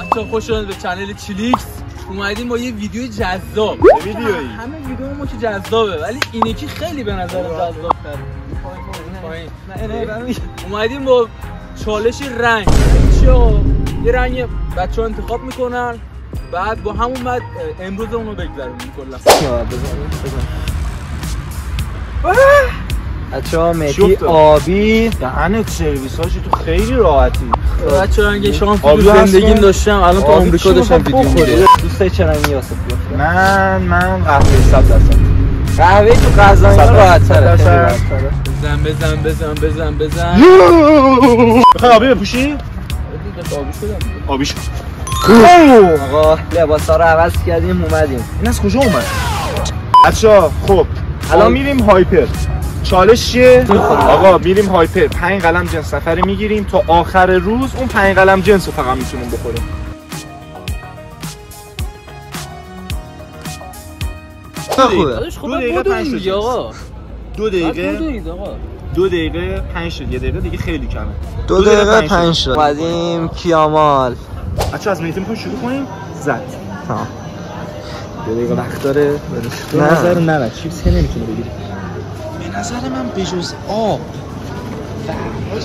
بچه‌ها خوش اومدید به کانال چیلیکس. اومدیم با یه ویدیو جذاب. ویدیویی همه ویدیو ما که جذابه ولی اینی که خیلی به نظر جذاب تره. اومدیم با چالش رنگ. یه رنگ بچه‌ها انتخاب میکنن بعد با همون بعد امروز اونو بگذرونیم کلا. بچه‌ها مهدی آبی دهنت سرویساشی تو خیلی راحتی. بچه‌ها اگه شانس تو زندگیم داشتم الان تو آمریکا داشتم ویدیو می‌دیدم. دوست چه رنگی یاسف بیافته؟ من قهوه 100%. قهوه تو غذایی راحت تره. بزن. میخوای آبی بپوشی؟ آبی شد. آقا لباسا رو عوض کردیم اومدیم. این از کجا اومد؟ بچه‌ها خب الان میریم هایپر. چالش چیه؟ آقا میریم هایپر 5 قلم جنس سفری میگیریم تا آخر روز اون 5 قلم جنس رو فقط میتونیم بخوریم. خوبه. 2 دقیقه 5 تا آقا. 2 دقیقه 5 تا 1 دقیقه دیگه خیلی کمه. 2 دقیقه 5 تا. اومدیم کیامال. بچه‌ها از میتیم شروع کنیم. زد. تمام. 2 دقیقه وقت داره. به نظر نه چیپس که نمیتونه بگیری. به نظر من بجز آب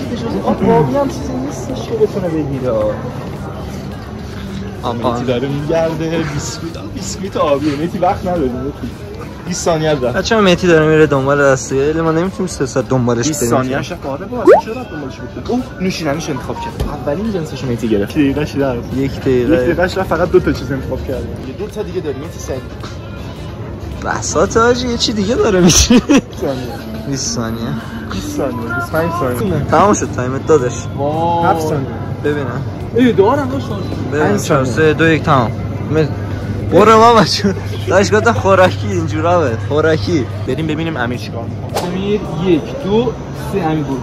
به جز آبی هم چیزی نیستش که بتونه بگیره. میتی داره میگرده بیسکویت آبیه. میتی وقت نداریم 20 ثانیه از رفت. بچه‌ها مهدی داره میره دنبال دستگیری. ما نمیتونیم 3 ساعت دنبالش بریم. 20 ثانیه اش قاعده با چرا دنبالش بود؟ اوه نوشیدنیش انتخاب کرد. اولین جنسش میتی گرفت. دقیقه چی داره؟ 1 دقیقه فقط 2 تا چیز انتخاب کرد. 2 تا دیگه داریم میتی سری. بساط آجی یه چی دیگه داره میشه. 20 ثانیه 25 ثانیه تمام شد تایمت دادش. 7 ثانیه ببینم دارم داشت. 5 4 3 2 1 تمام. برو بابا چون داش گفتم خوراکی اینجورا به خوراکی. بریم ببینیم امیر چیکار میکنه. امیر 1 2 3 امیر برو.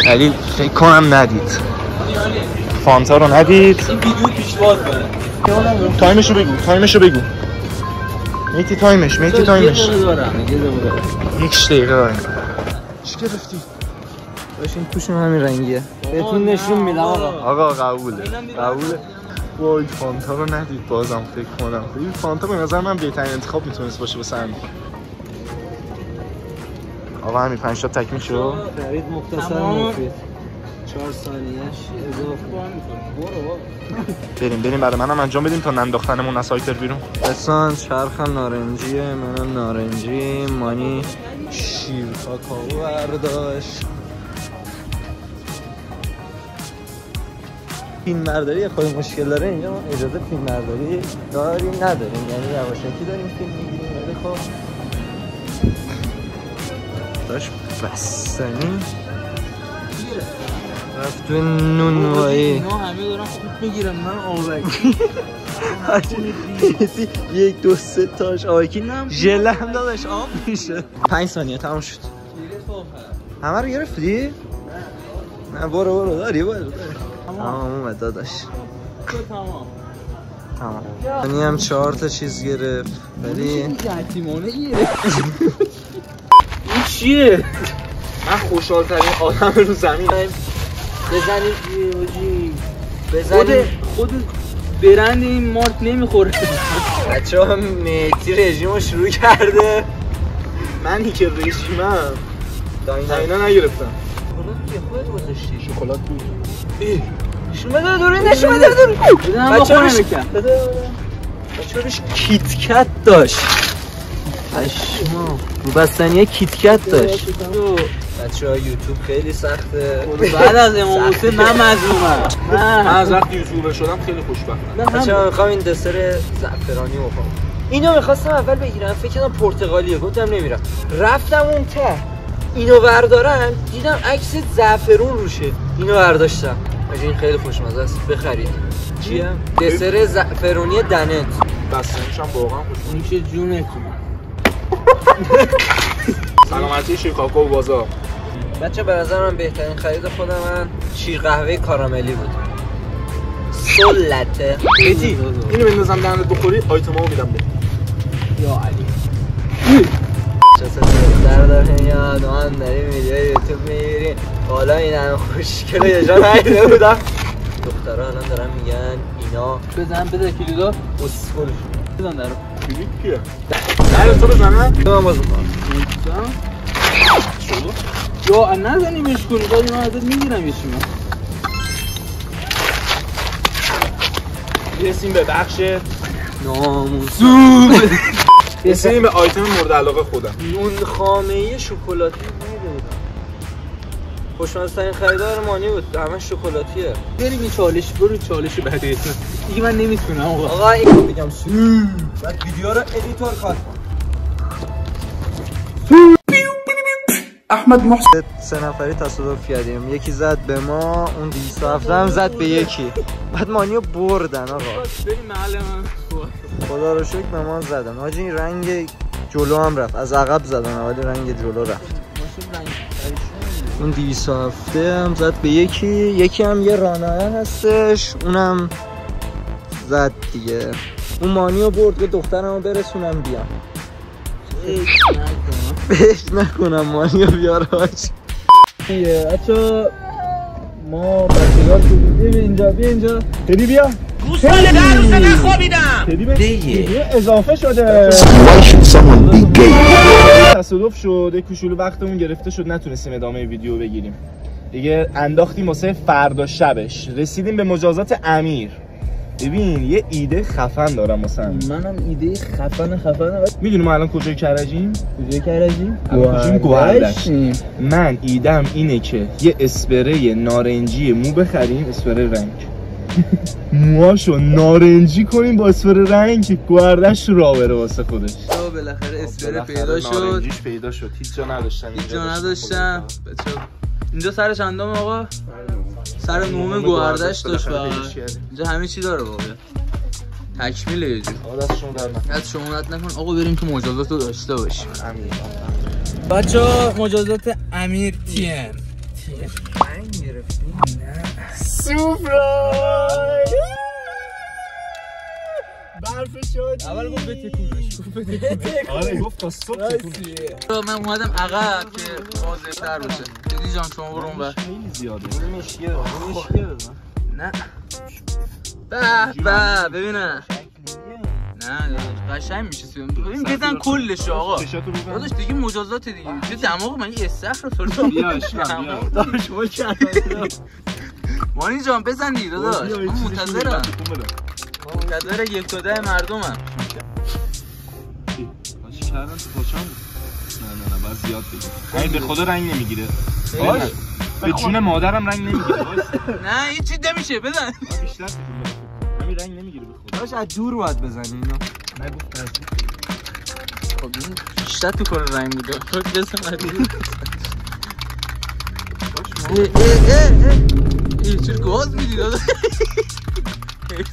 علی فکر کنم ندید فانتا رو ندید. این ویدیو پیشواز داره. تایمشو بگو میتی تایمش یه دقیقه یک دقیقه داریم. چی گرفتی؟ باشین توشون همین رنگیه بهتون نشون میدم آقا قبوله وای فانتا رو ندید بازم فکر کنم. این فانتا به نظر من بهترین انتخاب میتونست باشه واسه همین. آقا همین 5 تا تکمیل شد. خرید مختصر مفید 4 ثانیه‌اش اضافه. بریم برای منم انجام بدیم تا ننداختنمون از هایپر بیرون. بسان چرخم نارنجیه منم نارنجی مانی شیر کاکائو برداشت. فیلم برداری خود مشکل داره اینجا. ما اجازه فیلم برداری داریم نداریم یعنی رواشکی داریم فیلم میگیریم ولی خب داشت بستنی رفت تو نونوایی. اینا همه دارن خوب میگیرن من آبکی 1 2 3 تاش آبکی ژل هم داداش آب میشه. 5 ثانیه تمام شد. همه رو گرفتی؟ نه برو داری تمام اومد داداش. تمام یعنی هم 4 تا چیز گرفت ولی یتیمانه گرفت. این چیه؟ من خوشحال‌ترین آدم رو زمین. بزنیم خود برند این مارک نمیخوره. بچه‌ها مهدی رژیمو شروع کرده. منی که رژیمم اینا نگرفتم. خودت گذاشتی شکلات بود. نشون بده دورین نشون بده دورین. بچه‌هاش کیتکت داشت. رو بستنیه کیتکت داشت. بچه‌ها یوتیوب خیلی سخته. بعد از امام حسین من مظلومم. من از وقتی یوتیوبر شدم خیلی خوشبختم. بچه‌ها می‌خوام این دسر زعفرانی بخورم. اینو می‌خواستم اول بگیرم فکر کردم پرتغالیه گفتم نمیرم. رفتم اون ته اینو بردارم دیدم عکس زعفرون روشه. اینو برداشتم. این خیلی خوشمزه است بخرید. چیه؟ دسر زعفرانی دنت. بستنیش هم واقعا خوشمزه. میشه جونتون. سلامتی شیر کاکائو بازار. بچه به نظر من بهترین خرید خودم من شیر قهوه کاراملی بود. سلته. اینو بندازم دهنت بخوری آیتمامو میدم بهت. یا علی چطور داره یاد من داریم ویدیو یوتیوب میگیریم حالا این هم خوشگله یه جا نایده بودم دخترها الان دارن میگن اینا بزن بده کلیدو اسکول بزن درو کلید کیه؟ در تو بزنم؟ من باز میکنم یا نزنیمش کنی داری من ازت میگیرم یه شیما رسیم به بخش ناموسو رسیم به آیتم مورد علاقه خودم نون خامه‌ای شکلاتی میده بودم خوشمزه‌ترین خریدار مانی بود همه شکلاتیه بریم این چالش برو چالش بعدی اسم دیگه من نمیتونم آقا این بگم بعد ویدیو رو ادیتور کات احمد محسن 3 نفری تصادف کردیم یکی زد به ما اون 27 هم زد به یکی بعد مانیو بردن آقا بریم محل من خدا رو شکر به ما زدن حاجی این رنگ جلو هم رفت از عقب زدن ولی رنگ جلو رفت اون 27 هم زد به یکی هم یه رانایه هستش اونم زد دیگه اون مانیو برد که دخترمو برسونم بیام بهش نکنم مانیو بیار حاج بچه ما بچه‌ها بیا اینجا بیا اینجا تدی بیا گوساله در روزه نخوابیدم تدی بیا اضافه شده تصادف شد یه کوچولو وقتمون گرفته شد نتونستیم ادامه ویدیو بگیریم دیگه انداختیم واسه فردا شبش رسیدیم به مجازات امیر ببین یه ایده خفن دارم واسه منم ایده خفن میدونی ما الان کجای کرجیم؟ کجای کرجیم؟ گوهردشت من ایدم اینه که یه اسپری نارنجی مو بخریم اسپری رنگ موهاشو نارنجی کنیم با اسپری رنگ که گوهردشت را بره واسه خودش بالاخره اسپری پیدا شد نارنجیش پیدا شد هیچ جا نداشتم بچه اینجا سر چندم آقا؟ سر نوم گوهردشت داشت اینجا همه چی داره واقعا تکمیله یه جور دست شما نکن آقا بریم تو مجازات رو داشته باشیم بچه ها مجازات امیر تیم سورپرایز برف شد اول گفت بتکونش آره گفت تا صبح تکونش من اومدم عقب که واضح تر باشه دیدی جان شما برو اون بر خیلی زیاده نه به ببینم نه قشنگ میشه ببین بزن کلش آقا داداش دیگه مجازات دیگه چه دماغ من یه استخر تو بیا اشکال داداش ما کردیم مانی جان بزن دیگه داداش من منتظرم منتظر 1-10 مردمم چی کردن تو پاچم نه باید زیاد بگیر این به خدا رنگ نمیگیره به جون مادرم رنگ نمیگیره نه این چی نمیشه بزن بیشتر همین رنگ نمیگیره به خدا داش از دور باید بزنی اینو نگفت نزدیک خب بیشتر تو کار رنگ میده تو بزن ای چرا گاز میدی دادا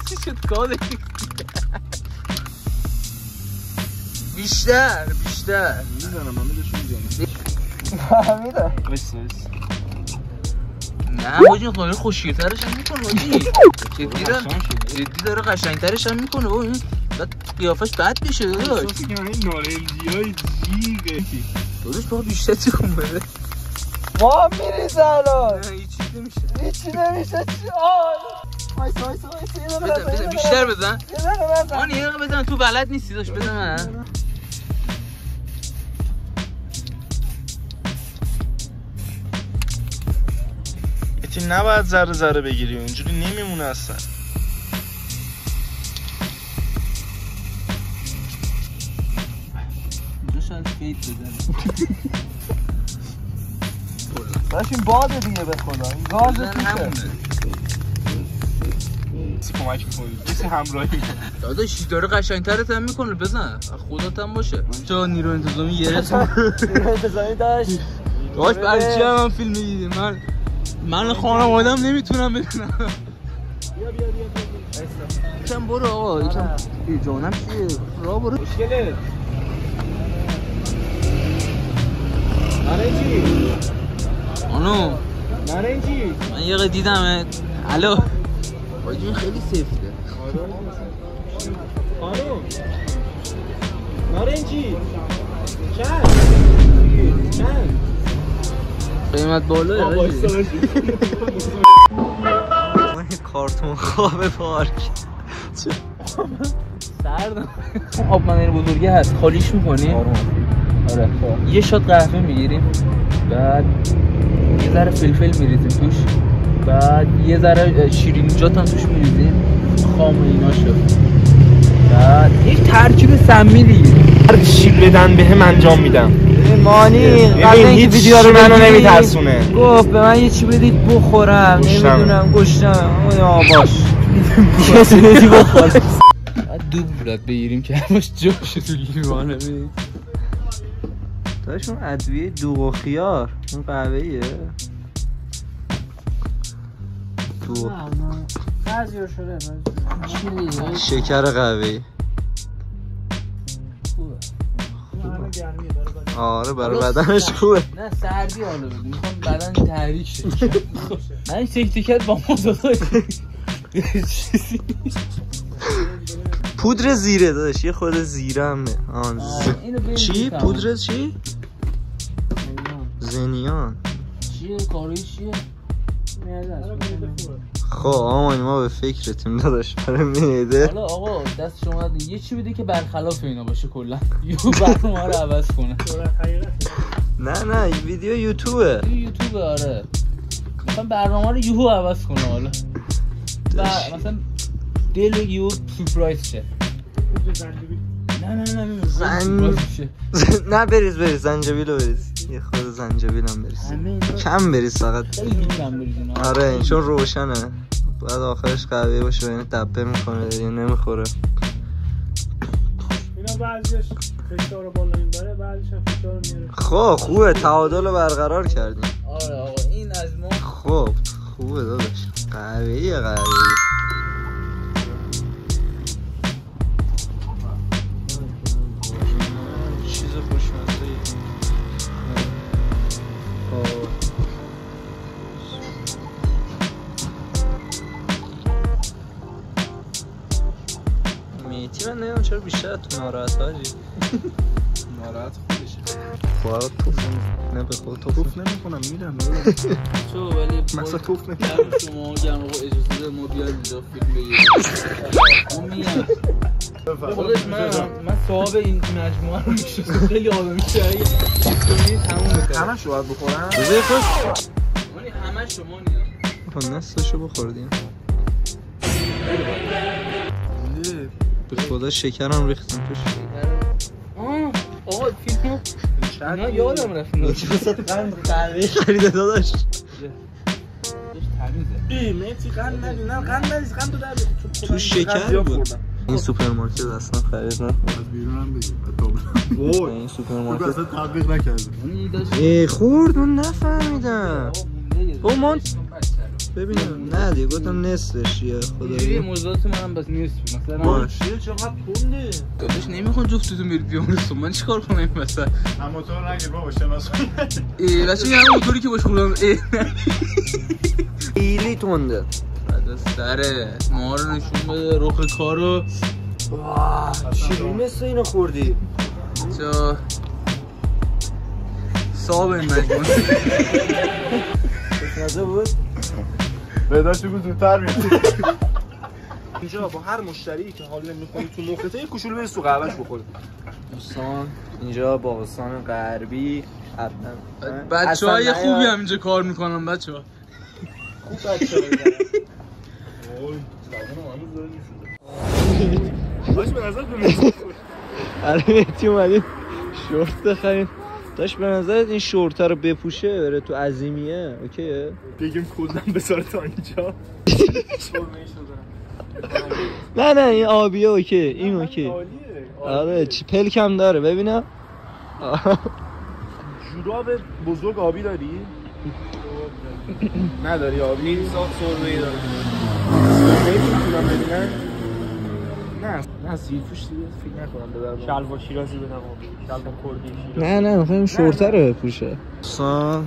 چی شد گاز بیشتر میزنم حمیدشو میزنم فهمیدم نه باجی خیلی خوشگل‌ترش هم میکنه باجی جدی داره قشنگ‌ترش هم میکنه با این بعد قیافش بد میشه داداش احساسی که من این نارنجیای جیغه داداش بابا بیشتر تکون بده ما میریزه الان نه هیچی نمیشه بزن بیشتر بزن آن یه دقیقه بزن تو بلد نیستی داشت بزن من اتی نباید ذره بگیری اونجوری نمیمونه اصلا اینجا شاید فیت بزن باش این باده دیگه به خدا این گازه توشه کمک میکنی کسی همراهی داداش داره قشنگ‌ترت هم میکنه بزن خودت هم باشه تو نیرو انتظامی یه رسم نیرو انتظامی داشت داشت برای چی هم فیلم میدیدیم من خانوادم نمیتونم ببینم بیا یکم برو آقا یکم جانم چیه راه برو مشکله نارنجی آنو نارنجی من یه دیدمت الو باید این خیلی سفته خانم نارنجی چند قیمت بالایی این کارتون خواب پارک سرد. آب منیر بزرگی هست، خالیش میکنی؟ آره. یه شات قهوه میگیریم، بعد یه ذره فلفل میریزیم توش، بعد یه ذره شیرینیجات هم توش میریزیم، خام ایناشو، بعد یک ترکیب سمیلی هر چی بدن بهم انجام میدم. مانی قبل اینکه ویدیو رو منو نمیترسونه. گفت به من یه چی بدید بخورم. نمیدونم گشتم. یا باش کسی بدی بخور. دوبلت بگیریم که همش جاشه تو لیوانه. داشت اون ادویه دوغ و خیار اون قهوه‌ایه دوغ بعضی‌ها شده شکر قهوه‌ای آره برای بدنش خوبه. نه سردی حالا بگو میخوام بدن تحریک شه. من تیکت با ما داداش پودر زیره داداش، یه خود زیره هم چی؟ پودر چی؟ زنیان چیه؟ کاروی چیه؟ خب آمان ما به فکرتیم داداش برای میده. حالا آقا دست شما یه چی بده که برخلاف اینا باشه کلا یو برنامه رو عوض کنه. نه ویدیو یوتیوبه. آره مثلا برنامه رو یهو عوض کنه. حالا مثلا دل یهو سورپرایز شه. نه بریز زنجبیل رو بریز، یه خود زنجبیل هم بریز، کم بریز فقط. آره چون روشنه، بعد آخرش قهوه باشه و اینه دبه میکنه دیگه نمیخوره. اینا بعضیش فشار بالا میبره، بعضیش هم فشار میاره. خب خوبه تعادل رو برقرار کردیم. آره آقا این از ما خب خوبه داداش. قهوه‌ای میتی من نمیدونم چرا بیشتر تو ناراحت هاجی. ناراحت خودشه. خواهد توف نه به خود توف نمی کنم میرم چو ولی مثلا توف نمی کنم شما گرم آقا اجازه ده ما بیاد اینجا فیلم بگیریم. ما میگم خودش من صاحب این مجموعه رو میشناسم، خیلی آدمی شایی تموم میکنم. همه شو باید بخورم؟ بذاری خوش مانی همه شما نیم نصفشو بخوردیم. به خدا شکرم ریختم توش. آقا فیلمو نه یادم رفت قهوه خریده داداش. ای میتی قند ندی. نه قند ندی، قند تو در تو شکر بود. این سوپرمارکت اصلا خرید نکنم. از بیرونم بگیم. وای این سوپرمارکت اصلا تطبیق نکردم. ای خورد من نفهمیدم. او من ببینم نه دیگه گفتم نصفش یه خدایی موضوعات منم بس نیست. مثلا چیه چقدر پونده داداش نمیخوام جفتتون برید بیمارستان، من چیکار کنم این مثلا موتور نگیر بابا شناسا. بچه یه موتوری که باش خودم خیلی تونده. بعد سره ما رو نشون بده رخ کارو. چی مثل اینو خوردی؟ چا صاحب این مجموعه خوشمزه بود؟ بداشت بگو زودتر میاد. اینجا با هر مشتری که حال نمی‌کنی تو مخته یه کوچولو بریز تو قهوه‌اش بخور. دوستان اینجا باغستان غربی بچه‌های خوبی هم اینجا کار میکنن. بچه‌ها خوب بچه‌ها وای زبونم هنوز داره می‌شوره. باش به نظر بمیرید. آره میتی اومدیم شورت بخریم. داشت به نظرت این شورت رو بپوشه بره تو عظیمیه اوکیه؟ بگیم کلن بذاره تا اینجا. نه این آبیه اوکی، این اوکی. آره چی پلک هم داره ببینم. جوراب بزرگ آبی داری؟ نداری آبی؟ این ساخت سربه‌ای داره. سربه‌ای میتونم ببینم؟ نه سیرفوش دیگه فکر نکنم ببرم. شلوار شیرازی بدم آبی. شلوار کردی شیرازی. نه میخوایم شورت رو بپوشه. دوستان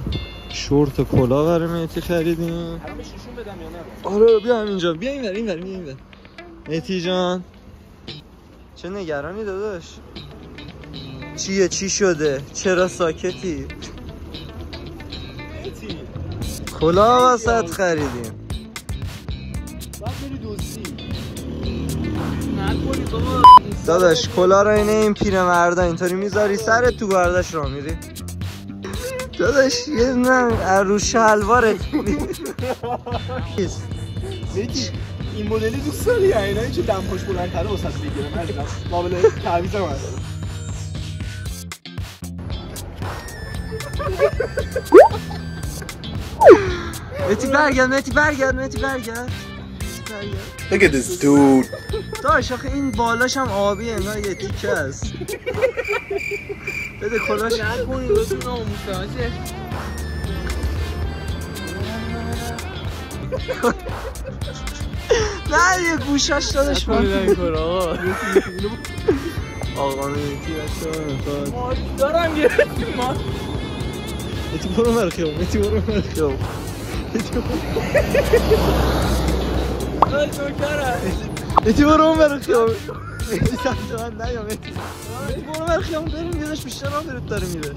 شورت کلا برای میتی خریدیم. الان بهش نشون بدم یا نه؟ آره بیا اینجا، بیا اینور. مهدی جان چه نگرانی داداش؟ چیه؟ چی شده؟ چرا ساکتی؟ کلاه واسط خریدیم. باید بری دوزی. نکنی بابا. داداش کلاه رو این پیرمردا اینطوری میذاری سرت تو گردش را میری. داداش یه نه رو شلوارت میتی این مدلی دوست داری؟ اینایی که دمپاش بلندتره واسه بگیرم عزیزم قابل تعویضم هست. مهدی برگرد. Look at this dude. داش آخه این بالاش هم آبیه نه یه تیکه است. بده کلاش نکنی بسون ناموسه نه یه گوشش دادش من نکنی آقا آقا مهدی بچه ماری دارم گرفتی ما مهدی برو مرخیام مهدی برو مرخیام مهدی سمت من نیا مهدی برو مرخیام بریم یادش بیشتر هم برد داره میره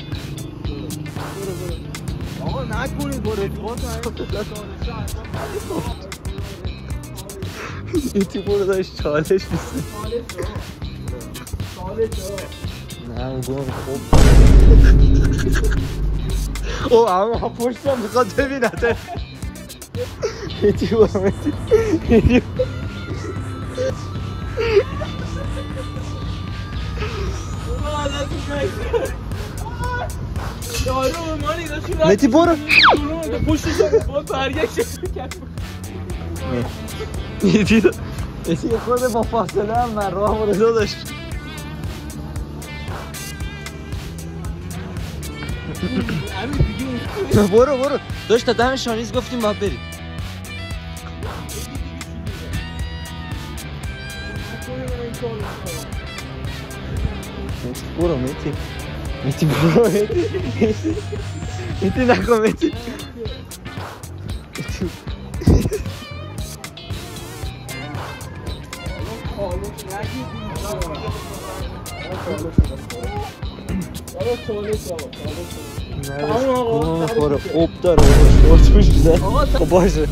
آقا نکنید با رفیقات مهدی برو داشت چالش نیست نه برو خوب او اما پشتم میخواد ببینه مهدی برو مهدی مهدی برو مهدی خود با فاصله هم من راه برو داشت برو داشت تا دم شانیز گفتیم باید بریم برو مهدی برو مهدی نکن مهدی خوب داره شورت پوش بزن باشه